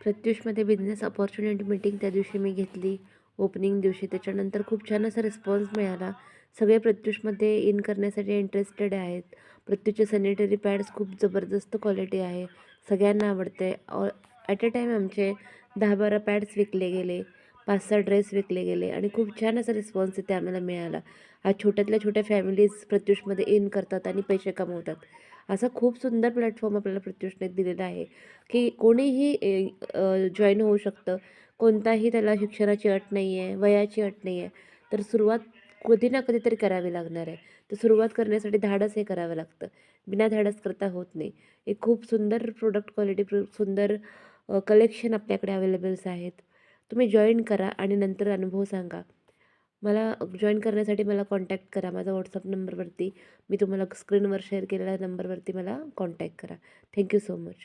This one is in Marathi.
प्रत्युषमध्ये बिझनेस अपॉर्च्युनिटी मीटिंग त्या दिवशी मी घेतली, ओपनिंग दिवशी. त्याच्यानंतर खूप छान असा रिस्पॉन्स मिळाला. सगळे प्रत्युषमध्ये इन करण्यासाठी इंटरेस्टेड आहेत. प्रत्युषचे सॅनिटरी पॅड्स खूप जबरदस्त क्वालिटी आहे, सगळ्यांना आवडते. ॲट अ टाईम आमचे 10-12 पॅड्स विकले गेले, 5-6 ड्रेस विकले गेले आणि खूप छान असा रिस्पॉन्स इथे आम्हाला मिळाला. आज छोट्यातल्या छोट्या फॅमिलीज प्रत्युषमध्ये इन करतात आणि पैसे कमवतात. असा खूप सुंदर प्लॅटफॉर्म आपल्याला प्रत्युषने दिलेला आहे, की कोणीही जॉईन होऊ शकतं. कोणताही त्याला शिक्षणाची अट नाही आहे, वयाची अट नाही आहे. तर सुरुवात कधी ना कधीतरी करावी लागणार आहे. तर सुरुवात करण्यासाठी धाडस हे करावं लागतं. बिना धाडस करता होत नाही. एक खूप सुंदर प्रोडक्ट क्वालिटी, सुंदर कलेक्शन आपल्याकडे अवेलेबल्स आहेत. तुम्ही जॉईन करा आणि नंतर अनुभव सांगा. मला जॉईन करण्यासाठी मला कॉन्टॅक्ट करा. माझा WhatsApp नंबरवरती मी तुम्हाला स्क्रीनवर शेअर केलेल्या नंबरवरती मला कॉन्टॅक्ट करा. Thank you so much.